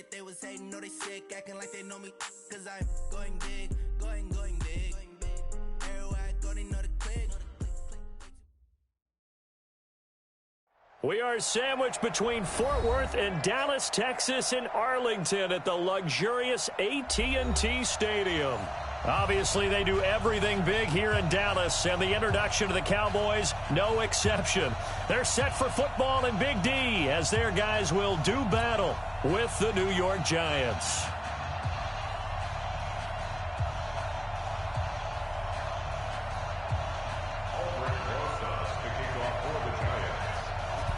shit. They was hating, know they sick, acting like they know me. Cause I'm going big, going big. Everywhere I go, they know the click. We are sandwiched between Fort Worth and Dallas, Texas, and Arlington at the luxurious AT&T Stadium. Obviously, they do everything big here in Dallas, and the introduction to the Cowboys, no exception. They're set for football in Big D as their guys will do battle with the New York Giants.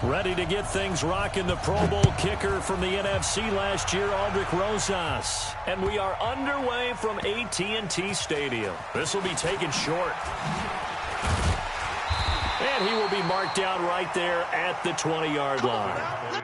Ready to get things rocking, the Pro Bowl kicker from the NFC last year, Aldrich Rosas. And we are underway from AT&T Stadium. This will be taken short. And he will be marked down right there at the 20-yard line.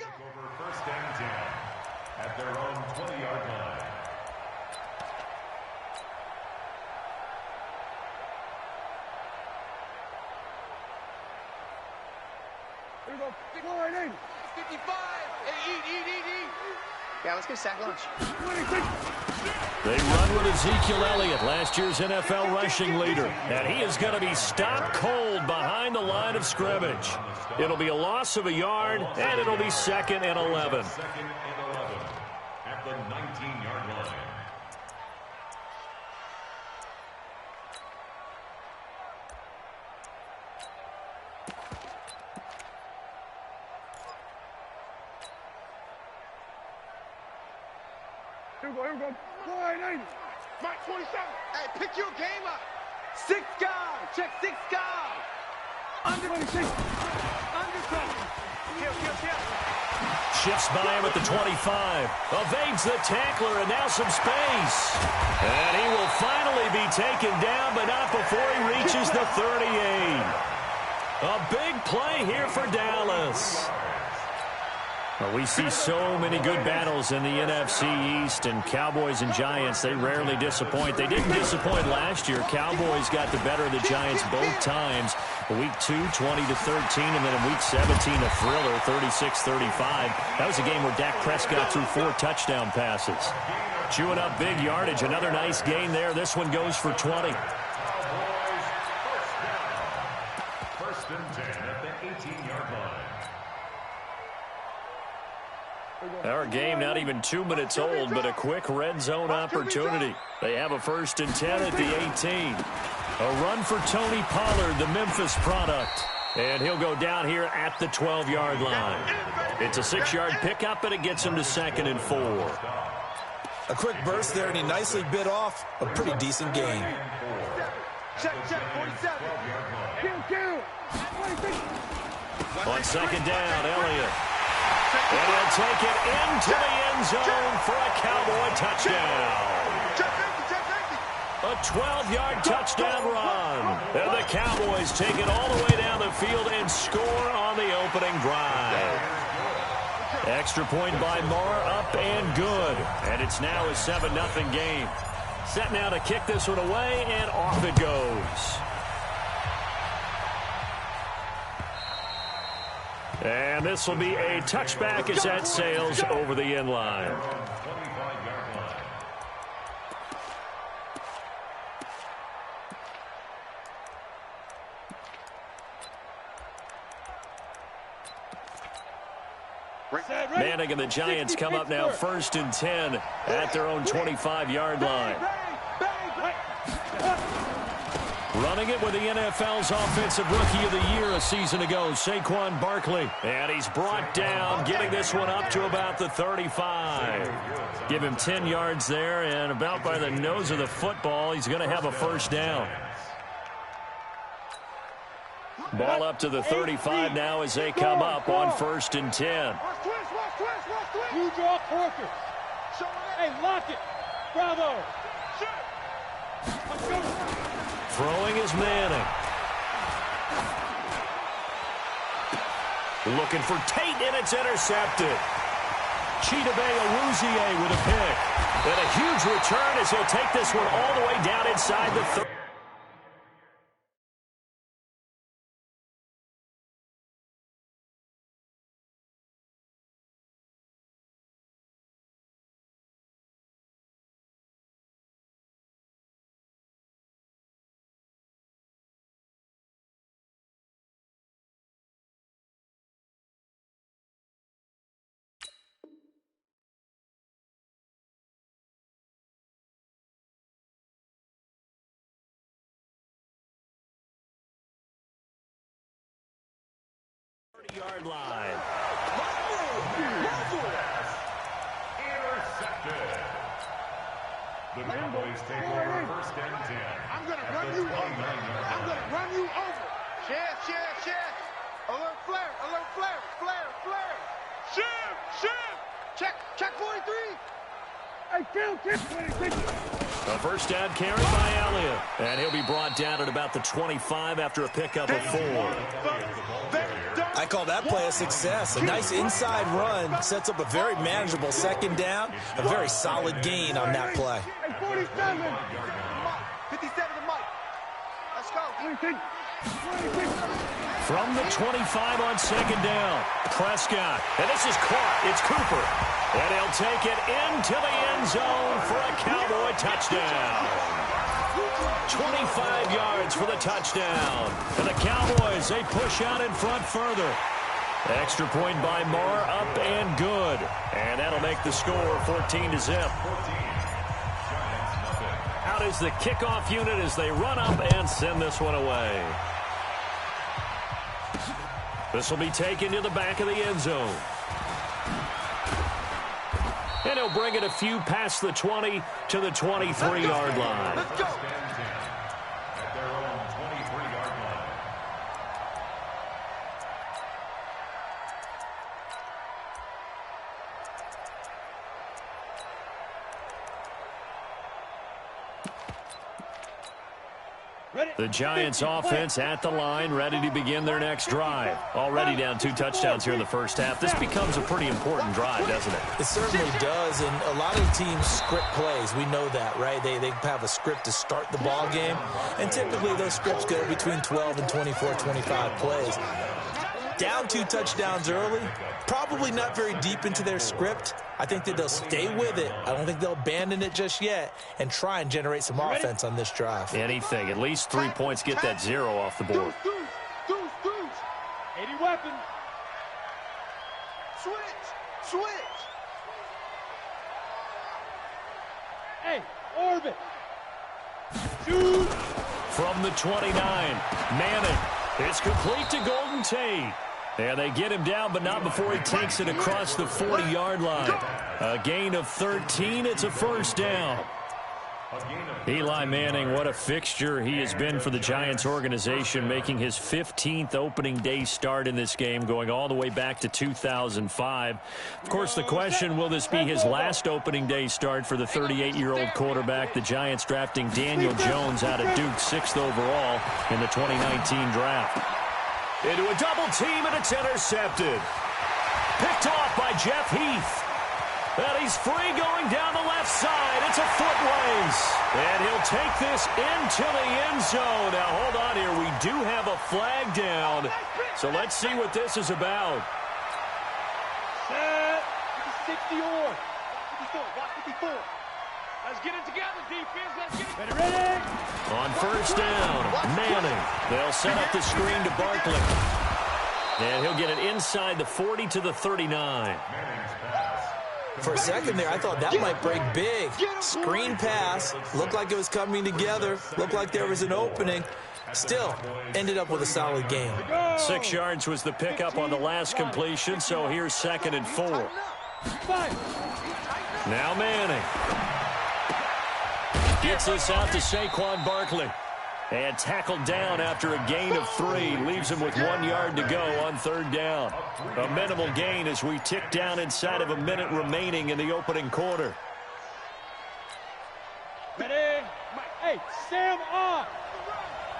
Over first and 10 at their own 20-yard line. Here we go. 55. Hey, eat. Yeah, let's get a sack lunch. They run with Ezekiel Elliott, last year's NFL rushing leader. And he is going to be stopped cold behind the line of scrimmage. It'll be a loss of a yard, and it'll be 2nd and 11. Second and 11 at the 19-yard line. Here we go. Mark 27. Hey, pick your game up. 6 guys. Check 6 guys. Under 26. Under 20. Kill. Shifts by him at the 25. Evades the tackler, and now some space. And he will finally be taken down, but not before he reaches the 38. A big play here for Dallas. Well, we see so many good battles in the NFC East, and Cowboys and Giants, they rarely disappoint. They didn't disappoint last year. Cowboys got the better of the Giants both times. Week 2, 20-13, and then in Week 17, a thriller, 36-35. That was a game where Dak Prescott threw 4 touchdown passes. Chewing up big yardage. Another nice gain there. This one goes for 20. First and 10 at the 18-yard line. Our game not even 2 minutes old, but a quick red zone opportunity. They have a 1st and 10 at the 18. A run for Tony Pollard, the Memphis product. And he'll go down here at the 12-yard line. It's a 6-yard pickup, and it gets him to 2nd and 4. A quick burst there, and he nicely bit off a pretty decent gain. Check, 47. Kill. 26. On 2nd down, Elliott. And he'll take it into the end zone for a Cowboy touchdown. Check 50. A A 12-yard touchdown run. And the Cowboys take it all the way down the field and score on the opening drive. Extra point by Marr, up and good. And it's now a 7-0 game. Set now to kick this one away, and off it goes. And this will be a touchback as that sails over the end line. Manning and the Giants come up now 1st and 10 at their own 25-yard line. Running it with the NFL's Offensive Rookie of the Year a season ago, Saquon Barkley. And he's brought down, getting this one up to about the 35. Give him 10 yards there, and about by the nose of the football, he's going to have a first down. Ball up to the 35 now as they come up on 1st and 10. You draw quarter. Hey, lock it. Bravo. Throwing is Manning. Looking for Tate, and it's intercepted. Chidobe Awuzie with a pick. And a huge return as he'll take this one all the way down inside the 30. Yard line. Intercepted. The Cowboys take over 1st and 10. I'm going to run you over. I'm going to run you over. Share. Alert flare. Check 43. Hey, Phil, A first down carry by Elliott. And he'll be brought down at about the 25 after a pickup of 4. I call that play a success. A nice inside run sets up a very manageable 2nd down. A very solid gain on that play. Hey, 47. 57 to Mike. Let's go. From the 25 on 2nd down, Prescott. And this is caught. It's Cooper. And he'll take it into the end zone for a Cowboy touchdown. 25 yards for the touchdown. And the Cowboys, they push out in front further. Extra point by Marr, up and good. And that'll make the score 14-0. Out is the kickoff unit as they run up and send this one away. This will be taken to the back of the end zone. And he'll bring it a few past the 20 to the 23-yard line. Let's go. At their own 23-yard line. The Giants offense at the line, ready to begin their next drive. Already down 2 touchdowns here in the first half. This becomes a pretty important drive, doesn't it? It certainly does, and a lot of teams script plays. We know that, right? They have a script to start the ball game, and typically those scripts go between 12 and 24, 25 plays. Down 2 touchdowns early, probably not very deep into their script. I think that they'll stay with it. I don't think they'll abandon it just yet and try and generate some offense on this drive. Anything. At least 3 points, get that 0 off the board. Deuce. 80 weapons. Switch. Hey, orbit. Shoot. From the 29, Manning. It's complete to Golden Tate. And they get him down, but not before he takes it across the 40-yard line. A gain of 13. It's a first down. Eli Manning, what a fixture he has been for the Giants organization, making his 15th opening day start in this game, going all the way back to 2005. Of course, the question, will this be his last opening day start for the 38-year-old quarterback? The Giants drafting Daniel Jones out of Duke, 6th overall in the 2019 draft. Into a double team, and it's intercepted. Picked off by Jeff Heath. And he's free going down the left side. It's a foot race. And he'll take this into the end zone. Now, hold on here. We do have a flag down. So let's see what this is about. Set. 60-or. 54. Watch 54. Let's get it together, defense. Let's get it. Ready? On first down, Manning. They'll set up the screen to Barkley. And he'll get it inside the 40 to the 39. For a second there, I thought that might break big. Screen pass. Looked like it was coming together. Looked like there was an opening. Still, ended up with a solid game. 6 yards was the pickup on the last completion, so here's 2nd and 4. Now Manning. Gets this out to Saquon Barkley. And tackled down after a gain of 3. Leaves him with 1 yard to go on 3rd down. A minimal gain as we tick down inside of a minute remaining in the opening quarter. Ready? Hey, Sam off.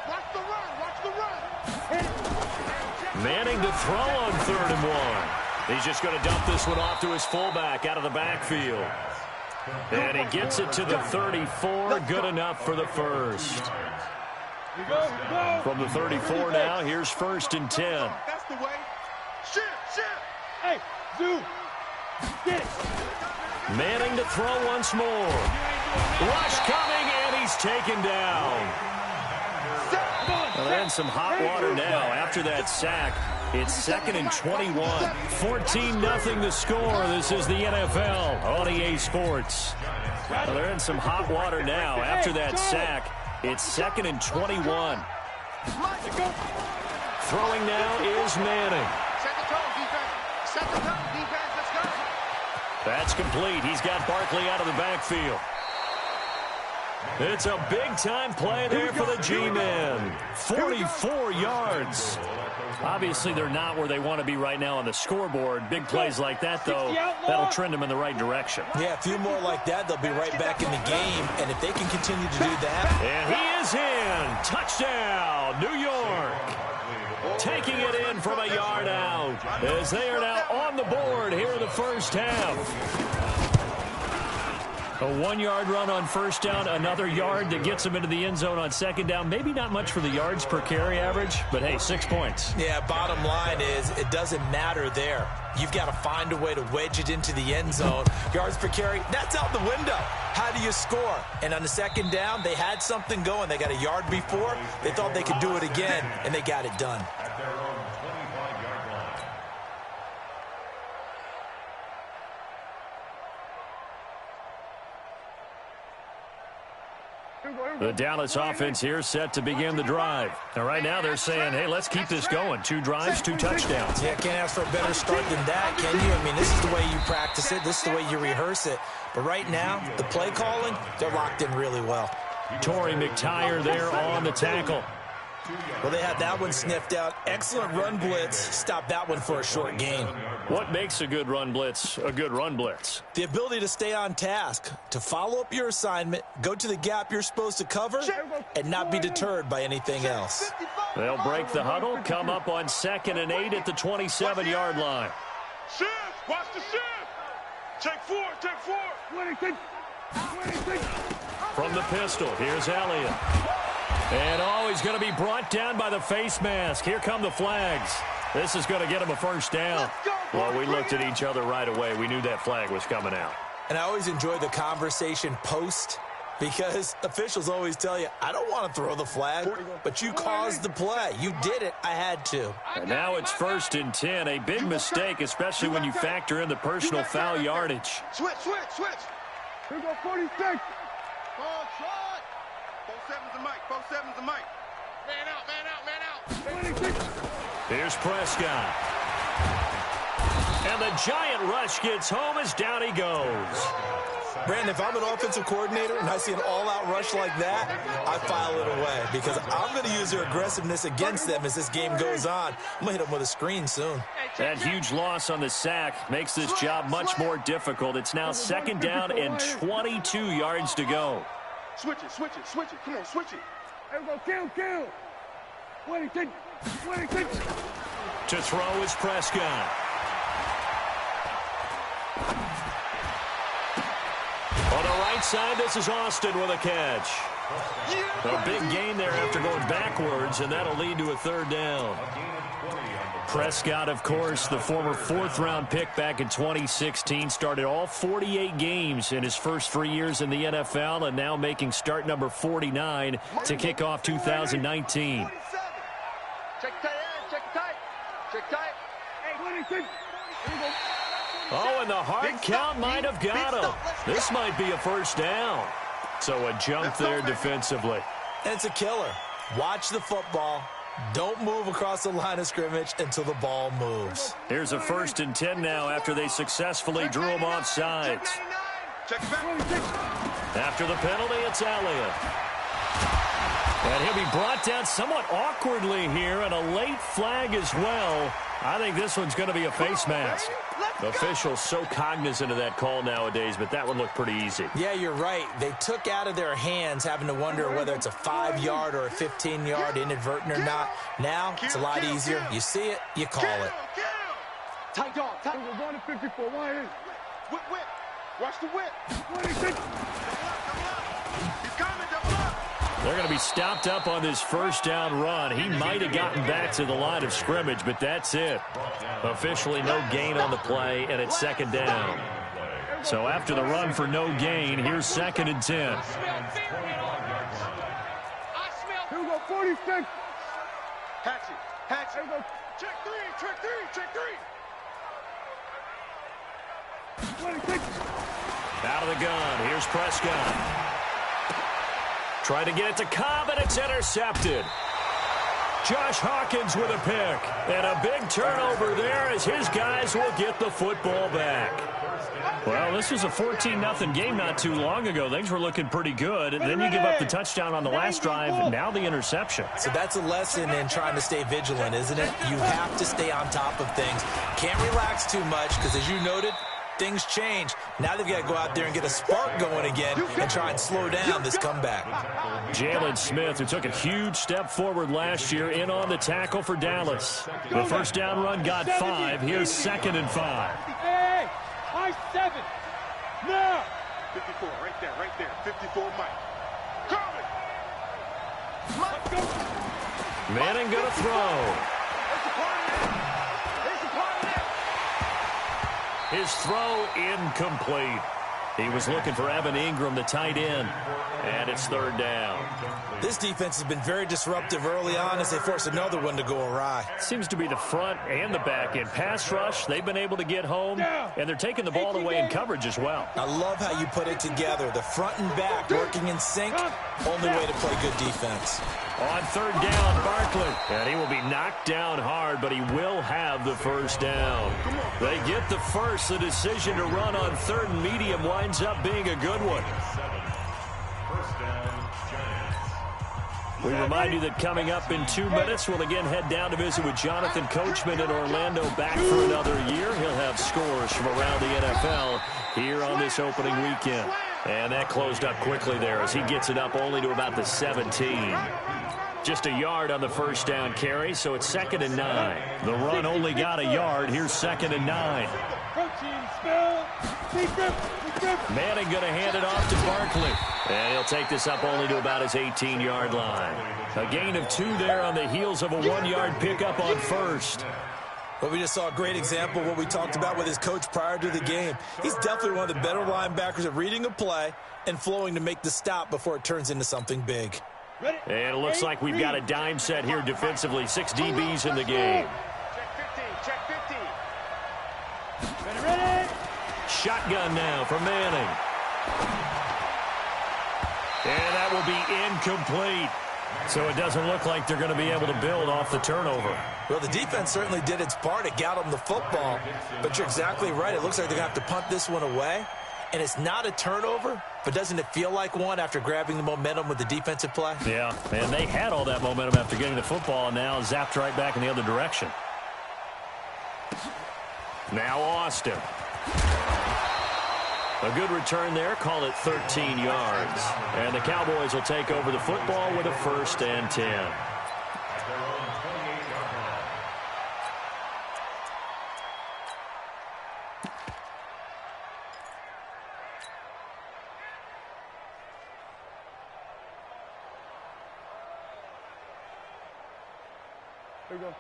Watch the run. Watch the run. Manning to throw on 3rd and 1. He's just going to dump this one off to his fullback out of the backfield. And he gets it to the 34. Good enough for the first. From the 34 now, here's 1st and 10. That's the way. Shit. Hey, Zoo. Get it. Manning to throw once more. Rush coming, and he's taken down. Well, they're in some hot water now after that sack. It's 2nd and 21. 14-0 the score. This is the NFL on EA Sports. Well, they're in some hot water now after that sack. It's 2nd and 21. Throwing now is Manning. Set the tone, defense. Set the tone, defense. Let's go. That's complete. He's got Barkley out of the backfield. It's a big-time play there for the G-Men. 44 yards. Obviously, they're not where they want to be right now on the scoreboard. Big plays like that, though, that'll trend them in the right direction. Yeah, a few more like that, they'll be right back in the game. And if they can continue to do that. And he is in. Touchdown, New York. Taking it in from a yard out as they are now on the board here in the first half. A 1-yard run on first down, another yard that gets them into the end zone on 2nd down. Maybe not much for the yards per carry average, but hey, 6 points. Yeah, bottom line is it doesn't matter there. You've got to find a way to wedge it into the end zone. Yards per carry, that's out the window. How do you score? And on the 2nd down, they had something going. They got a yard before. They thought they could do it again, and they got it done. The Dallas offense here set to begin the drive. Now, right now they're saying, hey, let's keep this going. 2 drives, 2 touchdowns. Yeah, can't ask for a better start than that, can you? I mean, this is the way you practice it. This is the way you rehearse it. But right now, the play calling, they're locked in really well. Torrey McTyer there on the tackle. Well, they had that one sniffed out. Excellent run blitz. Stop that one for a short gain. What makes a good run blitz a good run blitz? The ability to stay on task, to follow up your assignment, go to the gap you're supposed to cover, and not be deterred by anything else. They'll break the huddle, come up on 2nd and 8 at the 27-yard line. Shift. Watch the shift. Take 4. Take 4. 26. From the pistol, here's Elliott. And, he's going to be brought down by the face mask. Here come the flags. This is going to get him a first down. Well, we looked at each other right away. We knew that flag was coming out. And I always enjoy the conversation post because officials always tell you, I don't want to throw the flag, but you caused the play. You did it. I had to. And now it's 1st and 10. A big mistake, especially when you factor in the personal foul yardage. Switch. Here we go, 46. Ball shot. 4-7's the mic. 4-7's the mic. Man out. 26. Here's Prescott. And the giant rush gets home as down he goes. Brandon, if I'm an offensive coordinator and I see an all-out rush like that, I file it away because I'm going to use their aggressiveness against them as this game goes on. I'm going to hit them with a screen soon. That huge loss on the sack makes this job much more difficult. It's now 2nd down and 22 yards to go. Switch it. Come on, switch it. There we go, kill. 26. To throw is Prescott. On the right side, this is Austin with a catch. A big gain there after going backwards, and that'll lead to a 3rd down. Prescott, of course, the former 4th-round pick back in 2016, started all 48 games in his first 3 years in the NFL, and now making start number 49 to kick off 2019. Check tight. Hey, 26. Oh, and the hard count might have got him. This might be a 1st down. So a jump there defensively. And it's a killer. Watch the football. Don't move across the line of scrimmage until the ball moves. Here's a 1st and 10 now after they successfully drew him off sides. After the penalty, it's Elliott. And he'll be brought down somewhat awkwardly here, and a late flag as well. I think this one's going to be a face mask. Officials so cognizant of that call nowadays, but that one looked pretty easy. Yeah, you're right. They took out of their hands having to wonder whether it's a 5-yard or a 15-yard inadvertent or not. Now, it's a lot easier. You see it, you call it. Tight dog. We're going to 54. Why is? Whip. Watch the whip. 26. He's coming, double up. They're going to be stopped up on this 1st down run. He might have gotten back to the line of scrimmage, but that's it. Officially no gain on the play, and it's 2nd down. So after the run for no gain, here's 2nd and 10. Here we go, 46. Hatch it. Here we go. Check three. 26. Out of the gun, here's Prescott. Trying to get it to Cobb, and it's intercepted. Josh Hawkins with a pick. And a big turnover there as his guys will get the football back. Well, this was a 14-0 game not too long ago. Things were looking pretty good. And then you give up the touchdown on the last drive, and now the interception. So that's a lesson in trying to stay vigilant, isn't it? You have to stay on top of things. Can't relax too much because, as you noted, things change. Now they've got to go out there and get a spark going again and try and slow down this comeback. Jalen Smith, who took a huge step forward last year, in on the tackle for Dallas. The 1st down run got 5. Here's 2nd and 5. Hey, I 7. Now. 54, right there. 54, Mike. Coming. Manning going to throw. His throw incomplete. He was looking for Evan Ingram, the tight end, and it's 3rd down. This defense has been very disruptive early on as they force another one to go awry. Seems to be the front and the back end. Pass rush, they've been able to get home, and they're taking the ball away in coverage as well. I love how you put it together. The front and back working in sync, only way to play good defense. On 3rd down, Barkley. And he will be knocked down hard, but he will have the 1st down. They get the first. The decision to run on 3rd and medium winds up being a good one. We remind you that coming up in 2 minutes, we'll again head down to visit with Jonathan Coachman in Orlando, back for another year. He'll have scores from around the NFL here on this opening weekend. And that closed up quickly there as he gets it up only to about the 17. Just a yard on the 1st down carry, so it's 2nd and 9. The run only got a yard. Here's 2nd and 9. Manning going to hand it off to Barkley. And he'll take this up only to about his 18-yard line. A gain of 2 there on the heels of a 1-yard pickup on 1st. Well, we just saw a great example of what we talked about with his coach prior to the game. He's definitely one of the better linebackers at reading a play and flowing to make the stop before it turns into something big. And it looks like we've got a dime set here defensively. 6 DBs in the game. Check 15. Ready. Shotgun now for Manning. And that will be incomplete. So it doesn't look like they're going to be able to build off the turnover. Well, the defense certainly did its part. It got them the football. But you're exactly right. It looks like they're going to have to punt this one away. and it's not a turnover, but doesn't it feel like one after grabbing the momentum with the defensive play? Yeah, and they had all that momentum after getting the football, and now zapped right back in the other direction. Now Austin. A good return there, call it 13 yards. And the Cowboys will take over the football with a 1st and 10.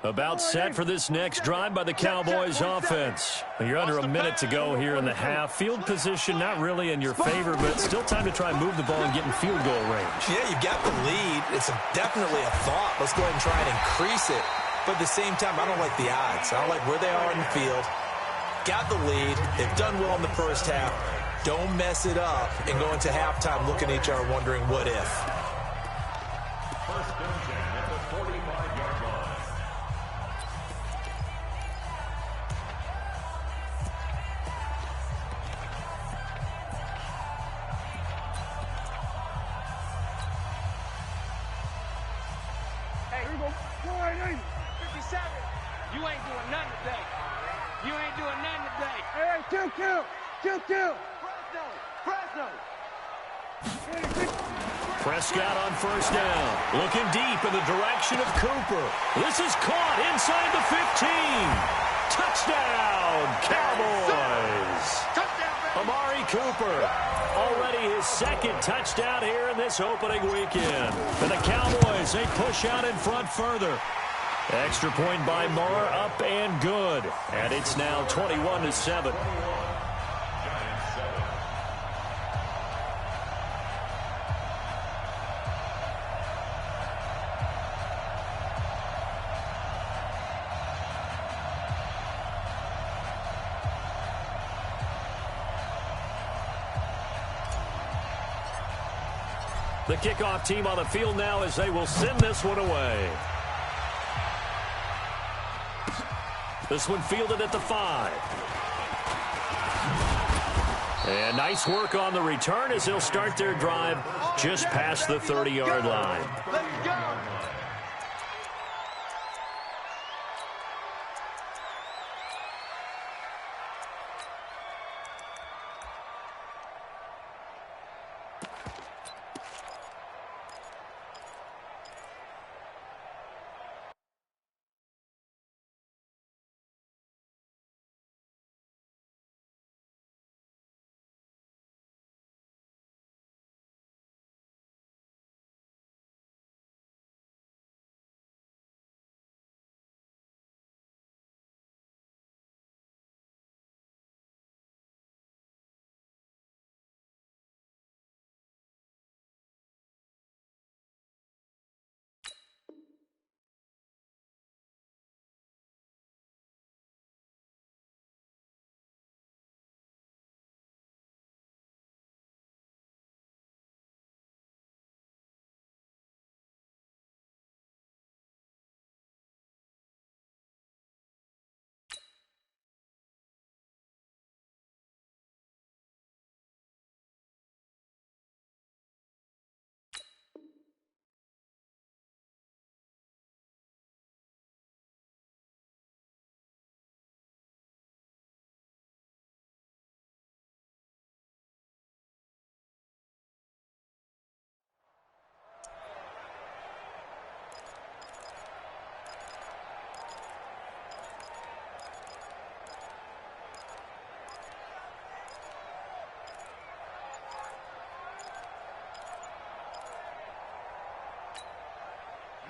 About set for this next drive by the Cowboys offense. You're under a minute to go here in the half. Field position not really in your favor, but still time to try and move the ball and get in field goal range. Yeah, you've got the lead. It's definitely a thought. Let's go ahead and try and increase it. But at the same time, I don't like the odds. I don't like where they are in the field. Got the lead. They've done well in the first half. Don't mess it up and go into halftime looking at each other wondering what if. First and 10 at the 45-yard line. Hey, here we go. 57. You ain't doing nothing today. You ain't doing nothing today. Hey, kill. Fresno. Prescott on 1st down. Looking deep in the direction of Cooper. This is caught inside the 15. Touchdown, Cowboys. Amari Cooper. Already his 2nd touchdown here in this opening weekend. And the Cowboys, they push out in front further. Extra point by Moore, up and good. And it's now 21-7. The kickoff team on the field now as they will send this one away. This one fielded at the 5. And nice work on the return as they'll start their drive just past the 30-yard line. Let's go.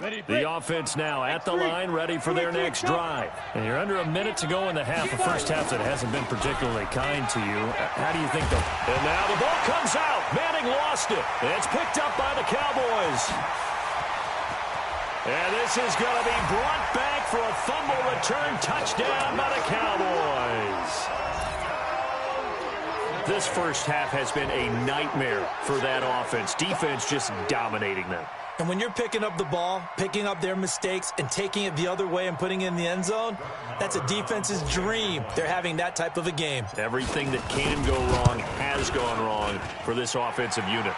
The offense now at the line, ready for their next drive. And you're under a minute to go in the half. The first half that hasn't been particularly kind to you. How do you think they'll... And now the ball comes out. Manning lost it. It's picked up by the Cowboys. And this is going to be brought back for a fumble return touchdown by the Cowboys. This first half has been a nightmare for that offense. Defense just dominating them. And when you're picking up the ball, picking up their mistakes, and taking it the other way and putting it in the end zone, that's a defense's dream. They're having that type of a game. Everything that can go wrong has gone wrong for this offensive unit.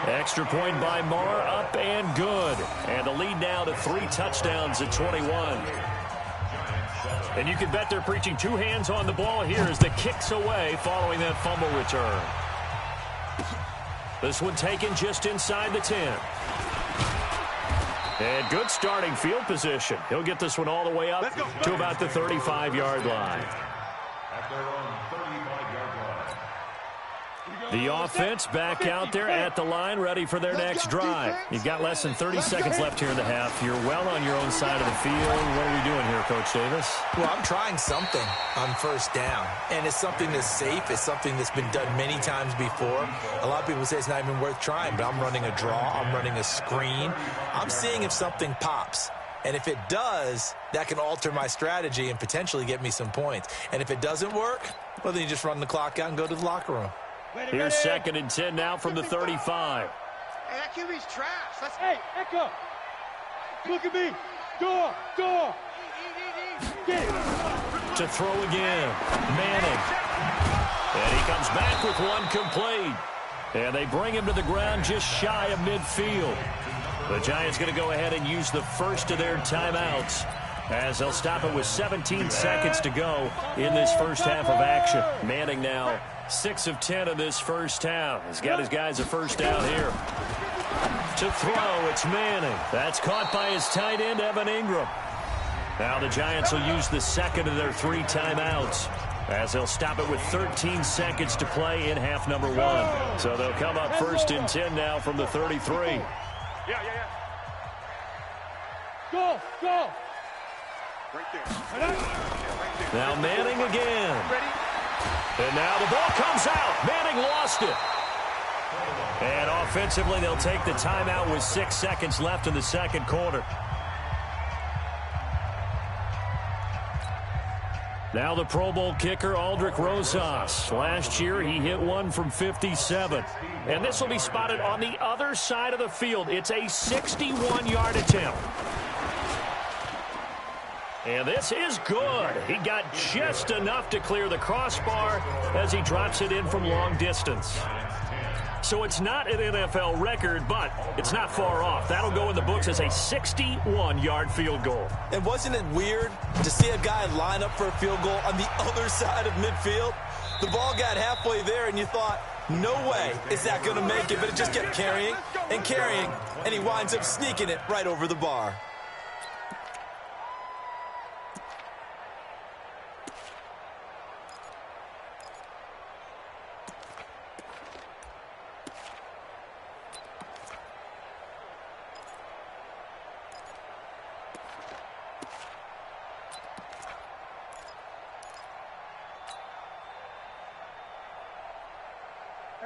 Extra point by Marr, up and good. And the lead now to 3 touchdowns at 21. And you can bet they're preaching 2 hands on the ball here as the kick's away following that fumble return. This one taken just inside the 10. And good starting field position. He'll get this one all the way up to about the 35-yard line. At their own 35-yard line. The offense back out there at the line, ready for their next drive. You've got less than 30 seconds left here in the half. You're well on your own side of the field. What are we doing here, Coach Davis? Well, I'm trying something on first down, and it's something that's safe. It's something that's been done many times before. A lot of people say it's not even worth trying, but I'm running a draw. I'm running a screen. I'm seeing if something pops. And if it does, that can alter my strategy and potentially get me some points. And if it doesn't work, well, then you just run the clock out and go to the locker room. Here's 2nd and 10 now from the 35. Hey, that QB's trash. Hey, Echo. Look at me. Door. Get it. To throw again. Manning. And he comes back with one complete. And they bring him to the ground just shy of midfield. The Giants going to go ahead and use the first of their timeouts as they'll stop it with 17 seconds to go in this first half of action. Manning now 6 of 10 in this first half. He's got his guys a first down here. To throw, it's Manning. That's caught by his tight end, Evan Ingram. Now the Giants will use the second of their 3 timeouts as they'll stop it with 13 seconds to play in half number 1. So they'll come up 1st and 10 now from the 33. Yeah. Go. Right there. Now Manning again. And now the ball comes out. Manning lost it. And offensively, they'll take the timeout with 6 seconds left in the second quarter. Now the Pro Bowl kicker, Aldrick Rosas. Last year, he hit one from 57. And this will be spotted on the other side of the field. It's a 61-yard attempt. And this is good. He got just enough to clear the crossbar as he drops it in from long distance. So it's not an NFL record, but it's not far off. That'll go in the books as a 61-yard field goal. And wasn't it weird to see a guy line up for a field goal on the other side of midfield? The ball got halfway there, and you thought, no way is that going to make it, but it just kept carrying, and he winds up sneaking it right over the bar.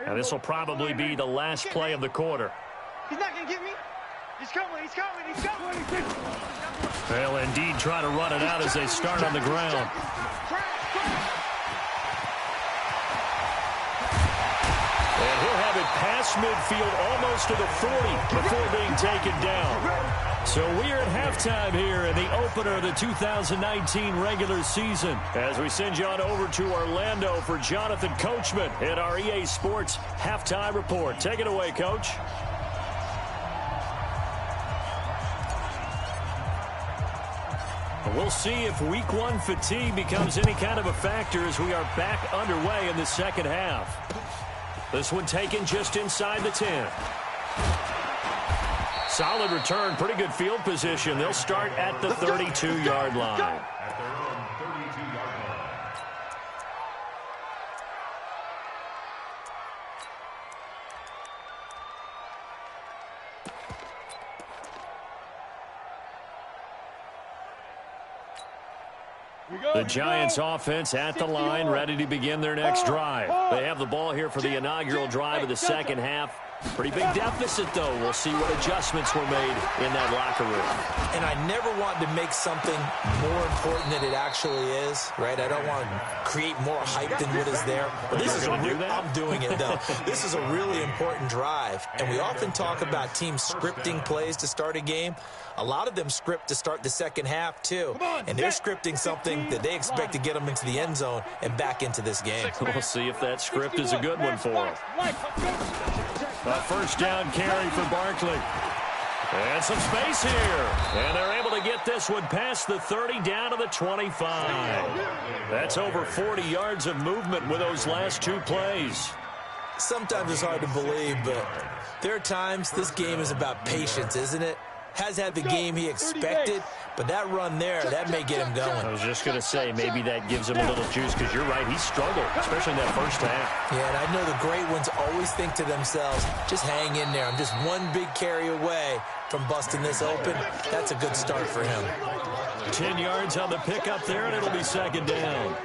And this will probably be the last play of the quarter. He's not going to get me. He's coming. They'll indeed try to run it out as they start on the ground. And he'll have it past midfield almost to the 40 before being taken down. So we're at halftime here in the opener of the 2019 regular season as we send you on over to Orlando for Jonathan Coachman at our EA Sports Halftime Report. Take it away, Coach. We'll see if week 1 fatigue becomes any kind of a factor as we are back underway in the second half. This one taken just inside the 10. Solid return, pretty good field position. They'll start at the 32-yard line. At their own 32-yard line. The Giants offense at the line, ready to begin their next drive. They have the ball here for the inaugural drive of the second half. Pretty big deficit, though. We'll see what adjustments were made in that locker room. And I never want to make something more important than it actually is, right? I don't want to create more hype than what is there. But this is I'm doing it, though. This is a really important drive. And we often talk about teams scripting plays to start a game. A lot of them script to start the second half, too. And they're scripting something that they expect to get them into the end zone and back into this game. We'll see if that script is a good one for them. A first down carry for Barkley. And some space here. And they're able to get this one past the 30 down to the 25. That's over 40 yards of movement with those last two plays. Sometimes it's hard to believe, but there are times this game is about patience, isn't it? Has had the game he expected, but that run there, that may get him going. I was just going to say, maybe that gives him a little juice, because you're right, he struggled, especially in that first half. Yeah, and I know the great ones always think to themselves, just hang in there. I'm just one big carry away from busting this open. That's a good start for him. 10 yards on the pickup there, and it'll be second down.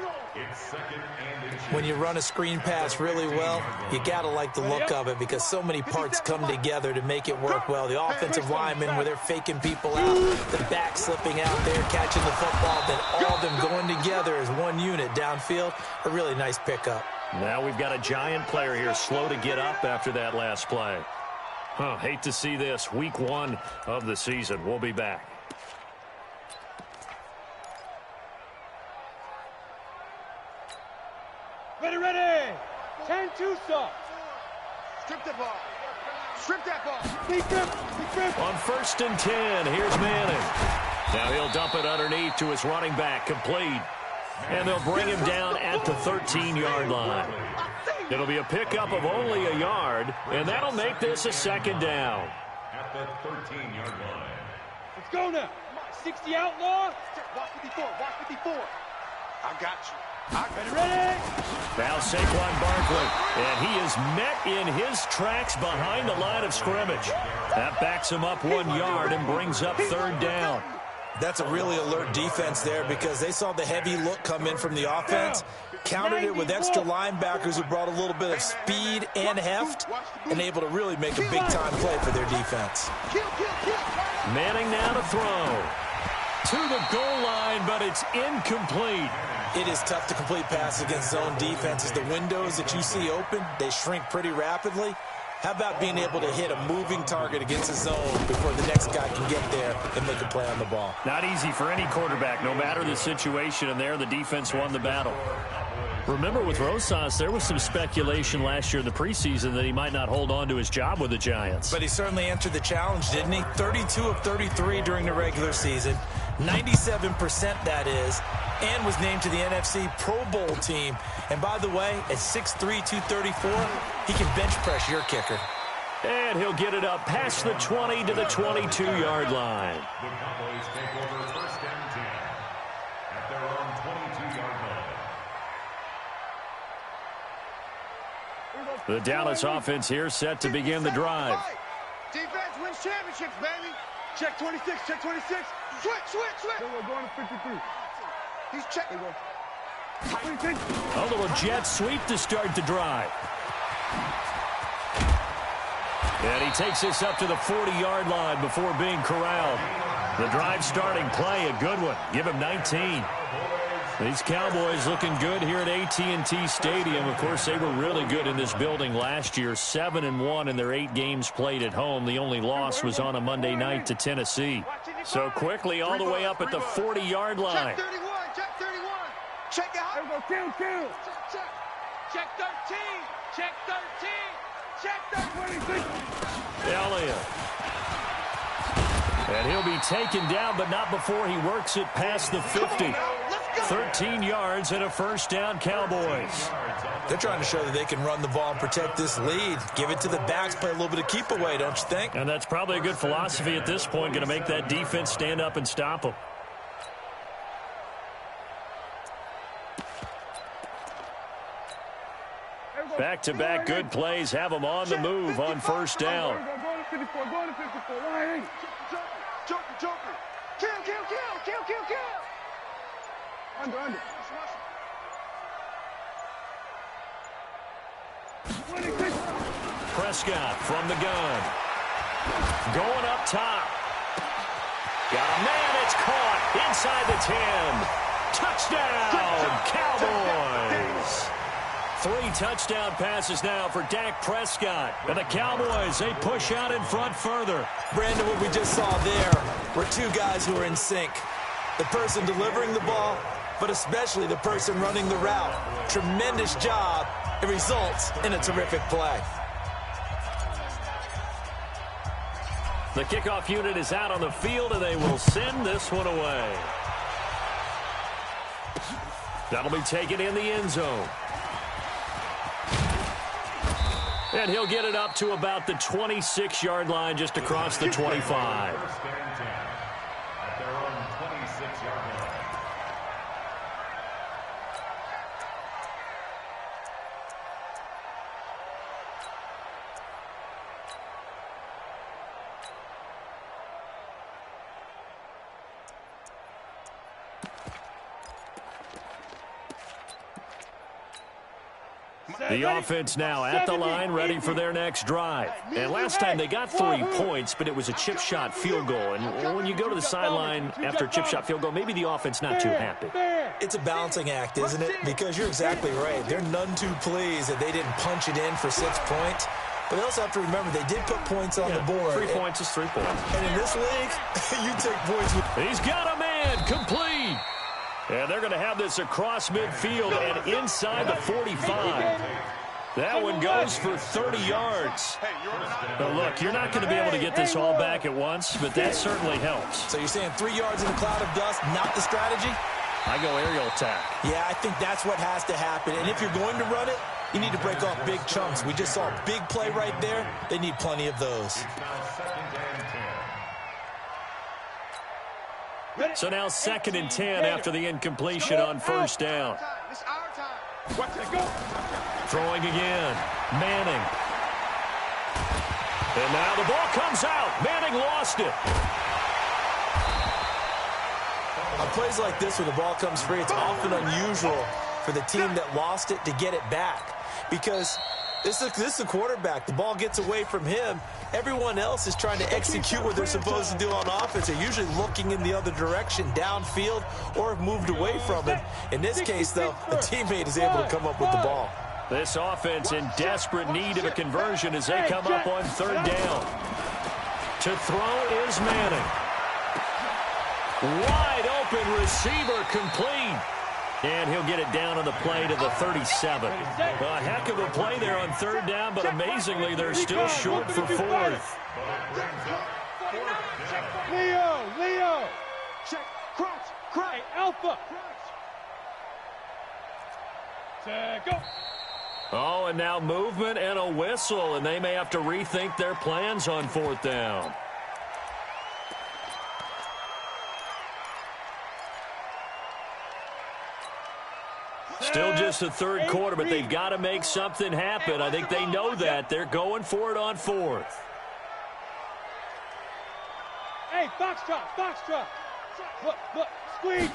When you run a screen pass really well, you got to like the look of it because so many parts come together to make it work well. The offensive linemen, where they're faking people out, the back slipping out there, catching the football, then all of them going together as one unit downfield. A really nice pickup. Now we've got a giant player here slow to get up after that last play. Hate to see this. Week 1 of the season. We'll be back. Ready. 10-2 stop. Strip the ball. Strip that ball. Big grip. On 1st and 10, here's Manning. Now he'll dump it underneath to his running back, complete. And they'll bring him down at the 13-yard line. It'll be a pickup of only a yard, and that'll make this a second down. At the 13-yard line. Let's go now. 60 outlaw. Watch 54. Watch 54. I got you. Ready. Now Saquon Barkley, and he is met in his tracks behind the line of scrimmage. That backs him up 1 yard and brings up third down. That's a really alert defense there because they saw the heavy look come in from the offense, countered it with extra linebackers who brought a little bit of speed and heft, and able to really make a big-time play for their defense. Manning now to throw. To the goal line, but it's incomplete. It is tough to complete passes against zone defenses. The windows that you see open, they shrink pretty rapidly. How about being able to hit a moving target against a zone before the next guy can get there and make a play on the ball? Not easy for any quarterback, no matter the situation, and there the defense won the battle. Remember, with Rosas, there was some speculation last year in the preseason that he might not hold on to his job with the Giants. But he certainly answered the challenge, didn't he? 32 of 33 during the regular season, 97% that is, and was named to the NFC Pro Bowl team. And by the way, at 6'3", 234, he can bench press your kicker. And he'll get it up past the 20 to the 22-yard line. The Cowboys take over 1st and 10 at their own 22-yard line. The Dallas offense here set to begin the drive. Defense wins championships, baby. Check 26. Check 26. Switch. We're going to 53. He's checking. 26. A little jet sweep to start the drive. And he takes this up to the 40-yard line before being corralled. The drive starting play, a good one. Give him 19. These Cowboys looking good here at AT&T Stadium. Of course, they were really good in this building last year. 7-1 in their 8 games played at home. The only loss was on a Monday night to Tennessee. So quickly all the way up at the 40-yard line. Check 31. Check 31. Check out. There we go. Kill. Check 13. Check 13. Check 13. Elliott. And he'll be taken down, but not before he works it past the 50. 13 yards and a first down, Cowboys. They're trying to show that they can run the ball and protect this lead. Give it to the backs, play a little bit of keep away, don't you think? And that's probably a good philosophy at this point, going to make that defense stand up and stop them. Back-to-back good plays have them on the move on first down. Going to 54. Going to 54. Line 8. Joker. Kill. Under. 26. Press Prescott from the gun. Going up top. Got a man. It's caught inside the 10. Touchdown, Cowboys. 3 touchdown passes now for Dak Prescott. And the Cowboys, they push out in front further. Brandon, what we just saw there were 2 guys who are in sync. The person delivering the ball, but especially the person running the route. Tremendous job. It results in a terrific play. The kickoff unit is out on the field, and they will send this one away. That'll be taken in the end zone. And he'll get it up to about the 26-yard line, just across the 25. First and 10 at their own 26-yard line. The offense now at the line, ready for their next drive. And last time they got 3 points, but it was a chip shot field goal. And when you go to the sideline after a chip shot field goal, maybe the offense not too happy. It's a balancing act, isn't it? Because you're exactly right. They're none too pleased that they didn't punch it in for 6 points. But they also have to remember they did put points on the board. 3 points is 3 points. And in this league, you take points with... He's got a man, complete. And they're going to have this across midfield and inside the 45. That one goes for 30 yards. Now, look, you're not going to be able to get this all back at once, but that certainly helps. So you're saying 3 yards in a cloud of dust, not the strategy? I go aerial attack. Yeah, I think that's what has to happen. And if you're going to run it, you need to break off big chunks. We just saw a big play right there. They need plenty of those. So now 2nd and 10 after the incompletion on first down. Throwing again. Manning. And now the ball comes out. Manning lost it. On plays like this, when the ball comes free, it's often unusual for the team that lost it to get it back. Because this is the quarterback. The ball gets away from him. Everyone else is trying to execute what they're supposed to do on offense. They're usually looking in the other direction, downfield, or have moved away from him. In this case, though, the teammate is able to come up with the ball. This offense in desperate need of a conversion as they come up on 3rd down. To throw is Manning. Wide open receiver, complete. And he'll get it down on the play to the 37. A heck of a play there on 3rd down, but amazingly, they're still short for 4th. Leo. Check. Crouch. Hey, Alpha. Check. Go. Oh, and now movement and a whistle, and they may have to rethink their plans on 4th down. Still just the 3rd quarter, but they've got to make something happen. I think they know that. They're going for it on 4th. Hey, Foxtrot. Look, squeeze.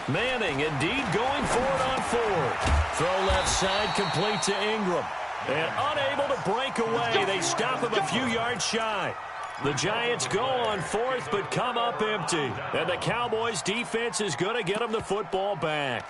Manning indeed going for it on 4th. Throw left side, complete to Ingram. And unable to break away. They stop him a few yards shy. The Giants go on 4th, but come up empty. And the Cowboys defense is going to get them the football back.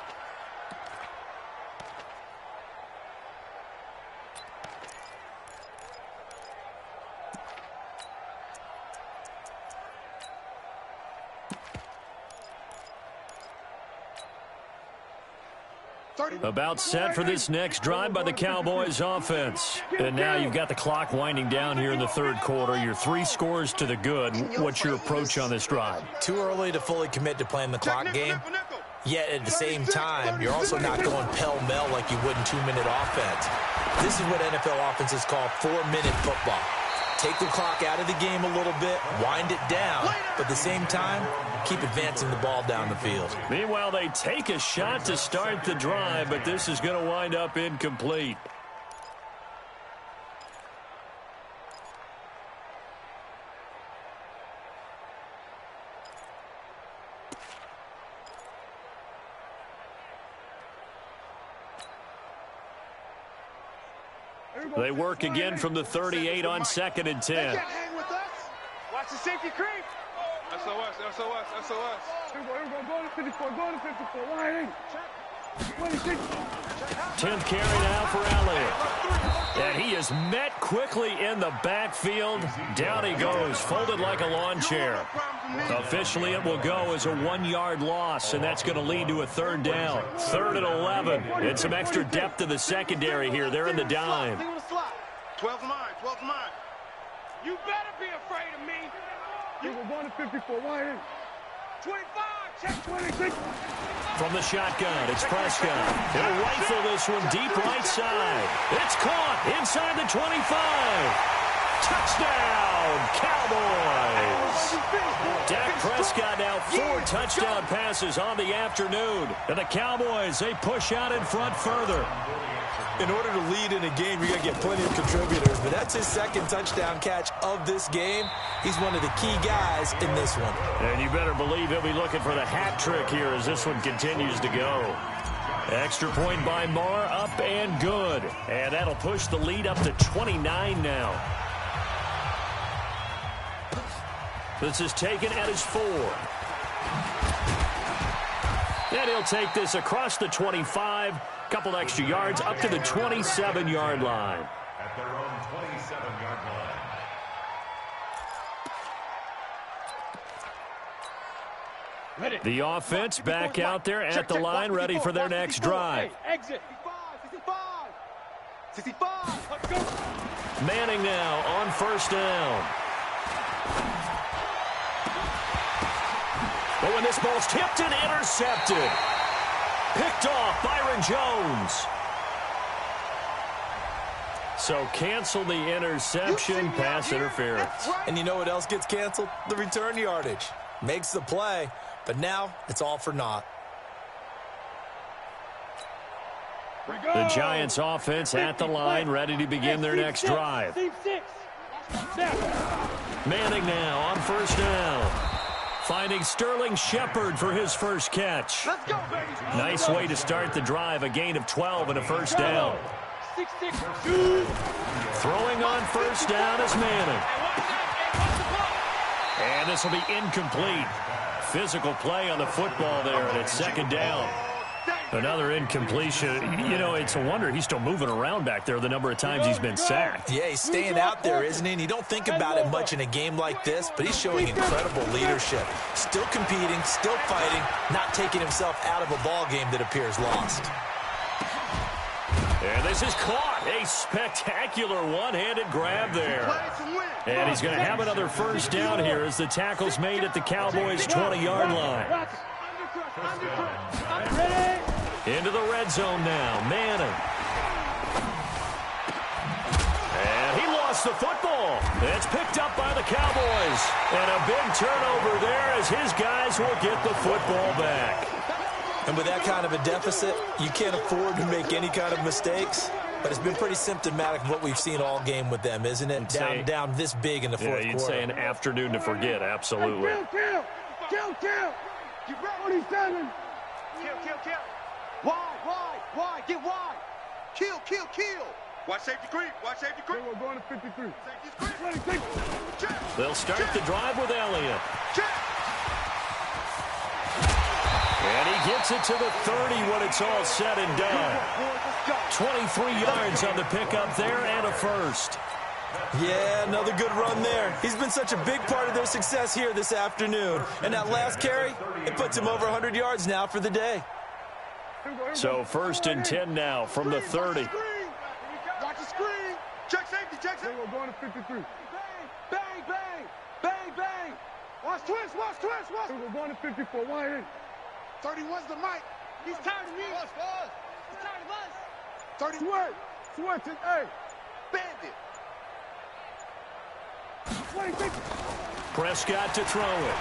About set for this next drive by the Cowboys offense. And now you've got the clock winding down here in the 3rd quarter. You're 3 scores to the good. What's your approach on this drive? Too early to fully commit to playing the clock game. Yet at the same time, you're also not going pell-mell like you would in 2-minute offense. This is what NFL offenses call 4-minute football. Take the clock out of the game a little bit, wind it down, but at the same time, keep advancing the ball down the field. Meanwhile, they take a shot to start the drive, but this is going to wind up incomplete. They work again from the 38 on 2nd and 10. Watch the safety creep. SOS, SOS, SOS. Here we go, go to 54, go to 54. Wide 10th carry now for Elliott. And he is met quickly in the backfield. Down he goes, folded like a lawn chair. Officially, it will go as a 1-yard loss, and that's going to lead to a 3rd down. 3rd and 11. And some extra depth to the secondary here. They're in the dime. 12 mine, 12 mine. You better be afraid of me. We're going to 54, wide in. 25, check 26. From the shotgun, it's Prescott. He'll rifle this one deep right side. It's caught inside the 25. Touchdown, Cowboys. Dak Prescott now 4 touchdown passes on the afternoon. And the Cowboys, they push out in front further. In order to lead in a game, you got to get plenty of contributors. But that's his 2nd touchdown catch of this game. He's one of the key guys in this one. And you better believe he'll be looking for the hat trick here as this one continues to go. Extra point by Marr, up and good. And that'll push the lead up to 29 now. This is taken at his 4. And he'll take this across the 25. Couple extra yards up to the 27-yard line. At their own 27-yard line. The offense back out there at the line, ready for their next drive. Exit. 65. Let's go. Manning now on 1st down. But when this ball's tipped and intercepted. Picked off Byron Jones. So cancel the interception, pass interference. And you know what else gets canceled? The return yardage. Makes the play, but now it's all for naught. The Giants offense at the line, ready to begin their next drive. Manning now on 1st down. Finding Sterling Shepard for his first catch. Let's go, baby. Nice way to start the drive. A gain of 12 and a 1st down. 6-6. Throwing on 1st down is Manning. And this will be incomplete. Physical play on the football there, and it's 2nd down. Another incompletion. You know, it's a wonder he's still moving around back there the number of times he's been sacked. Yeah, he's staying out there, isn't he? And you don't think about it much in a game like this, but he's showing incredible leadership. Still competing, still fighting, not taking himself out of a ball game that appears lost. And this is caught. A spectacular one-handed grab there. And he's going to have another 1st down here as the tackle's made at the Cowboys' 20-yard line. Into the red zone now. Manning. And he lost the football. It's picked up by the Cowboys. And a big turnover there as his guys will get the football back. And with that kind of a deficit, you can't afford to make any kind of mistakes. But it's been pretty symptomatic of what we've seen all game with them, isn't it? Down this big in the fourth quarter. You'd say an afternoon to forget, absolutely. Kill. You ready? 47. Kill. Wide. Get wide. Kill. Watch safety creep. We're going to 53. They'll start the drive with Elliott. And he gets it to the 30 when it's all said and done. 23 yards on the pickup there and a 1st. Yeah, another good run there. He's been such a big part of their success here this afternoon. And that last carry, it puts him over 100 yards now for the day. So 1st and 10 now from the 30. Watch the screen. Check safety. We're going to 53. Bang. Watch twist. We're going to 54. Wide in. 31's the mic. He's tired of me. He's tired of us. 30. Sweat. Hey. Bandit. 26. Prescott to throw it.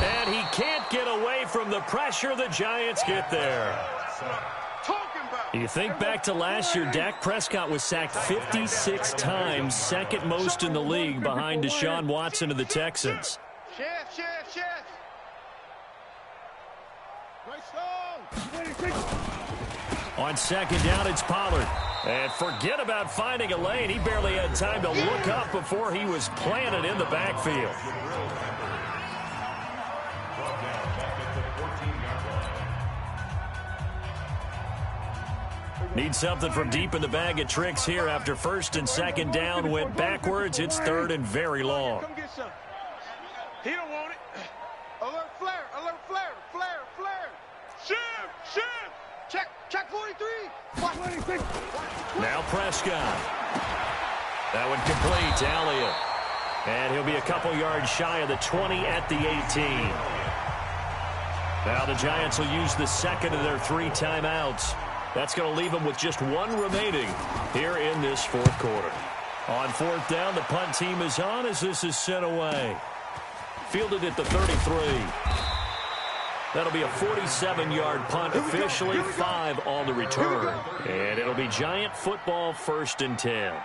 And he can't get away from the pressure. The Giants get there. You think back to last year, Dak Prescott was sacked 56 times, 2nd most in the league behind Deshaun Watson of the Texans. Chef. On second down, it's Pollard. And forget about finding a lane. He barely had time to look up before he was planted in the backfield. Need something from deep in the bag of tricks here after first and second down went backwards. It's third and very long. Come get some. He don't want it. Alert flare, alert flare, flare, flare. Shift, shift. Check 43. Now Prescott. That one complete to Elliott. And he'll be a couple yards shy of the 20 at the 18. Now the Giants will use the second of their 3 timeouts. That's going to leave them with just 1 remaining here in this fourth quarter. On fourth down, the punt team is on as this is sent away. Fielded at the 33. That'll be a 47-yard punt, officially 5 on the return. And it'll be Giant football, 1st and 10.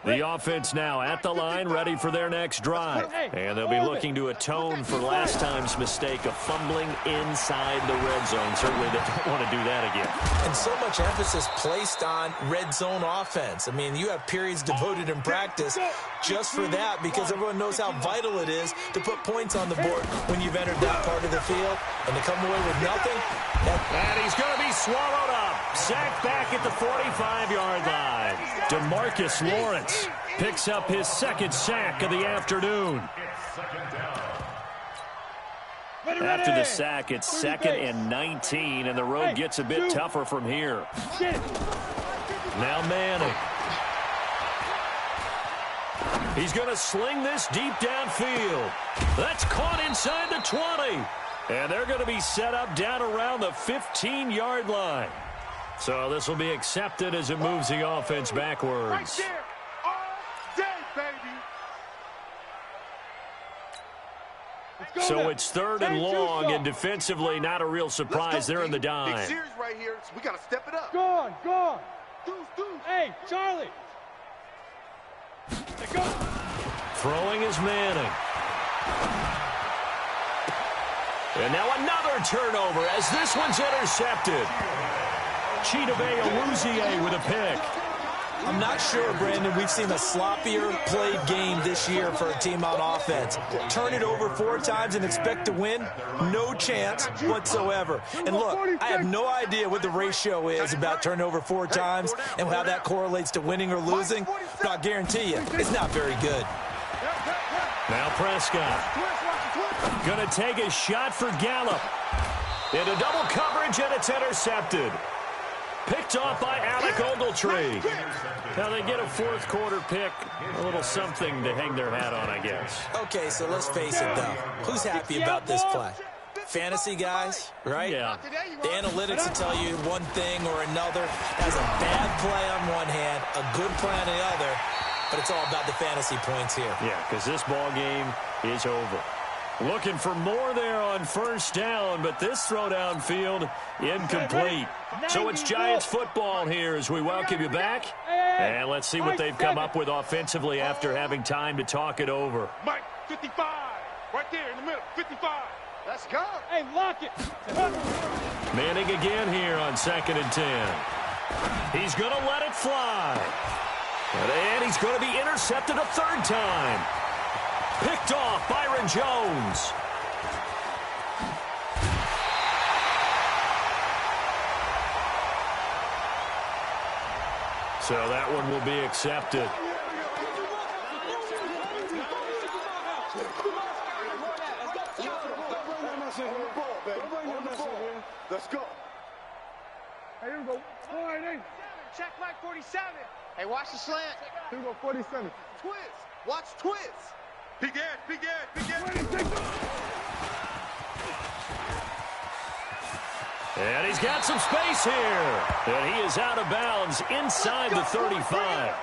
The offense now at the line, ready for their next drive. And they'll be looking to atone for last time's mistake of fumbling inside the red zone. Certainly they don't want to do that again. And so much emphasis placed on red zone offense. I mean, you have periods devoted in practice just for that because everyone knows how vital it is to put points on the board when you've entered that part of the field. And to come away with nothing. And he's going to be swallowed up. Sacked back at the 45-yard line. DeMarcus Lawrence picks up his 2nd sack of the afternoon. After the sack, it's 2nd and 19, and the road gets a bit tougher from here. Now Manning. He's going to sling this deep downfield. That's caught inside the 20. And they're going to be set up down around the 15-yard line. So this will be accepted as it moves the offense backwards. Right there, all day, baby. So it's 3rd and long, and defensively not a real surprise. They're in the dime. Big series right here, so we got to step it up. Go on. Deuce. Hey, Charlie. Go. Throwing is Manning. And now another turnover as this one's intercepted. Chidobe Awuzie with a pick. I'm not sure, Brandon, we've seen a sloppier played game this year for a team on offense. Turn it over 4 times and expect to win? No chance whatsoever. And look, I have no idea what the ratio is about turning over 4 times and how that correlates to winning or losing, but I guarantee you, it's not very good. Now Prescott. Going to take a shot for Gallup. Into double coverage, and it's intercepted. Picked off by Alec Ogletree. Now they get a 4th quarter pick. A little something to hang their hat on, I guess. Okay, so let's face it, though. Who's happy about this play? Fantasy guys, right? Yeah. The analytics will tell you one thing or another. Has a bad play on one hand, a good play on the other, but it's all about the fantasy points here. Yeah, because this ball game is over. Looking for more there on 1st down, but this throw downfield incomplete. So it's Giants football here as we welcome you back. And let's see what they've come up with offensively after having time to talk it over. Mike, 55. Right there in the middle, 55. Let's go. Hey, lock it. Manning again here on 2nd and 10. He's going to let it fly. And he's going to be intercepted a 3rd time. Picked off Byron Jones. So that one will be accepted. Let's go. Hey, here we go. 488. Check Mike 47. Hey, watch the slant. Here we go, 47. Twist. Watch twist. Big edge. And he's got some space here. And he is out of bounds inside the 35.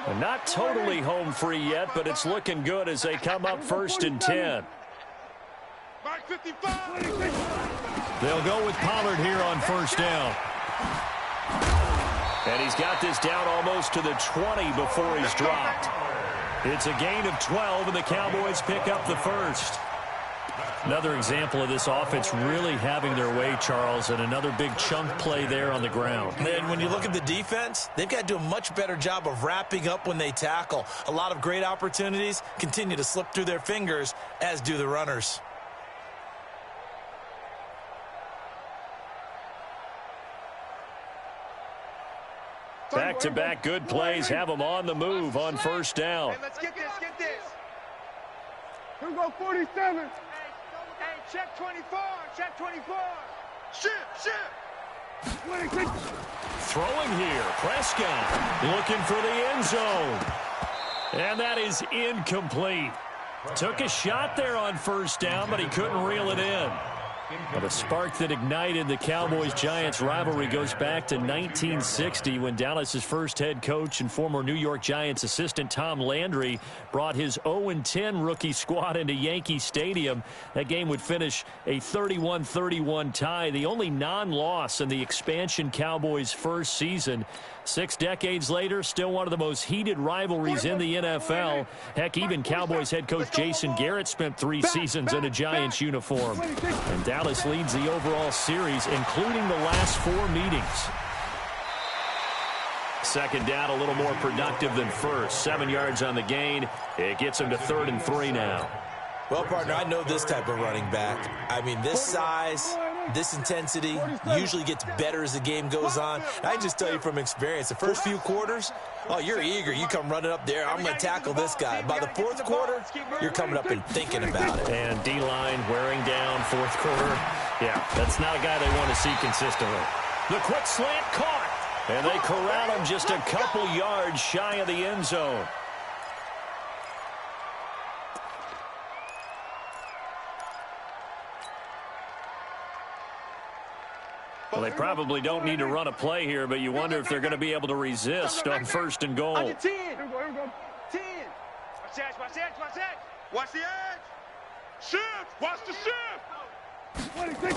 And not totally home free yet, but it's looking good as they come up 1st and 10. They'll go with Pollard here on 1st down. And he's got this down almost to the 20 before he's dropped. It's a gain of 12, and the Cowboys pick up the 1st. Another example of this offense really having their way, Charles, and another big chunk play there on the ground. And when you look at the defense, they've got to do a much better job of wrapping up when they tackle. A lot of great opportunities continue to slip through their fingers, as do the runners. Back-to-back good plays have them on the move on 1st down. Hey, let's get this. Here we go, 47. Hey, check 24. Shift. 26. Throwing here, Prescott looking for the end zone. And that is incomplete. Took a shot there on 1st down, but he couldn't reel it in. But a spark that ignited the Cowboys-Giants rivalry goes back to 1960 when Dallas's first head coach and former New York Giants assistant Tom Landry brought his 0-10 rookie squad into Yankee Stadium. That game would finish a 31-31 tie, the only non-loss in the expansion Cowboys' first season. 6 decades later, still one of the most heated rivalries in the NFL. Heck, even Cowboys head coach Jason Garrett spent 3 seasons in a Giants uniform. And Dallas leads the overall series, including the last 4 meetings. 2nd down, a little more productive than 1st. 7 yards on the gain. It gets him to 3rd and 3 now. Well, partner, I know this type of running back. I mean, this size, this intensity usually gets better as the game goes on. I just tell you from experience, the first few quarters, oh, you're eager. You come running up there, I'm going to tackle this guy. By the 4th quarter, you're coming up and thinking about it. And D-line wearing down 4th quarter. Yeah, that's not a guy they want to see consistently. The quick slant caught, and they corral him just a couple yards shy of the end zone. Well, they probably don't need to run a play here, but you wonder if they're going to be able to resist on 1st and goal. 10. 10. Watch the edge. Shift. Watch the shift. 26.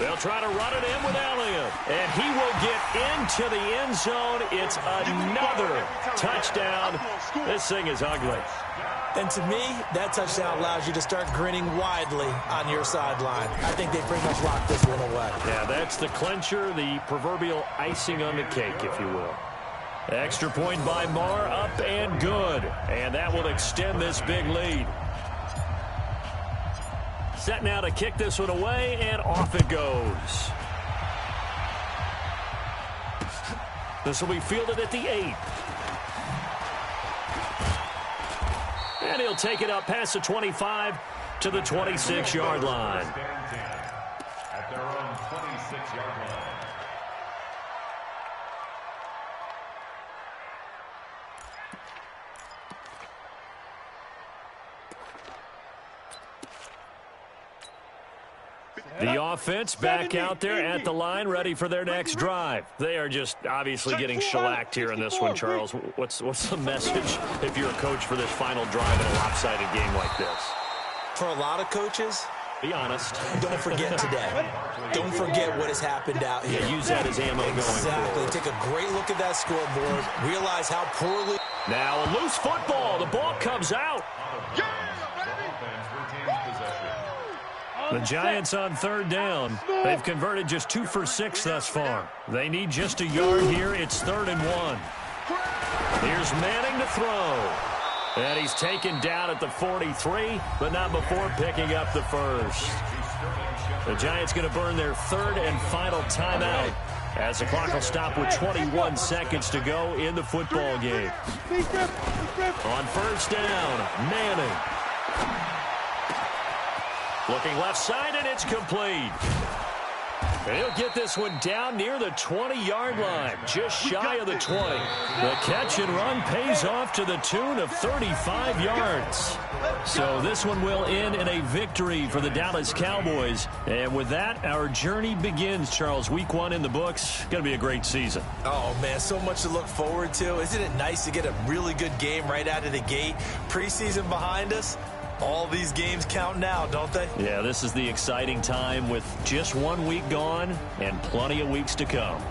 They'll try to run it in with Elliott, and he will get into the end zone. It's another touchdown. This thing is ugly. And to me, that touchdown allows you to start grinning widely on your sideline. I think they pretty much locked this one away. Yeah, that's the clincher, the proverbial icing on the cake, if you will. Extra point by Marr, up and good. And that will extend this big lead. Set now to kick this one away, and off it goes. This will be fielded at the 8. And he'll take it up past the 25 to the 26-yard line. At their own 26-yard line. The offense back out there at the line, ready for their next drive. They are just obviously getting shellacked here in this one, Charles. What's the message if you're a coach for this final drive in a lopsided game like this? For a lot of coaches, be honest. Don't forget today. Don't forget what has happened out here. Yeah, use that as ammo going forward. Exactly. Take a great look at that scoreboard. Realize how poorly. Now a loose football. The ball comes out. The Giants on 3rd down. They've converted just 2 for 6 thus far. They need just a yard here. It's 3rd and 1. Here's Manning to throw. And he's taken down at the 43, but not before picking up the 1st. The Giants going to burn their 3rd and final timeout as the clock will stop with 21 seconds to go in the football game. On 1st down, Manning. Looking left side, and it's complete. He'll get this one down near the 20-yard line, just shy of the 20. The catch and run pays off to the tune of 35 yards. So this one will end in a victory for the Dallas Cowboys. And with that, our journey begins, Charles. Week 1 in the books. Going to be a great season. Oh, man, so much to look forward to. Isn't it nice to get a really good game right out of the gate? Preseason behind us. All these games count now, don't they? Yeah, this is the exciting time with just 1 week gone and plenty of weeks to come.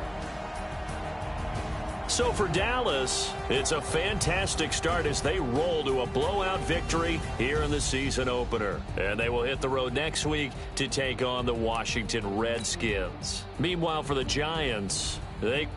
So for Dallas, it's a fantastic start as they roll to a blowout victory here in the season opener. And they will hit the road next week to take on the Washington Redskins. Meanwhile, for the Giants, they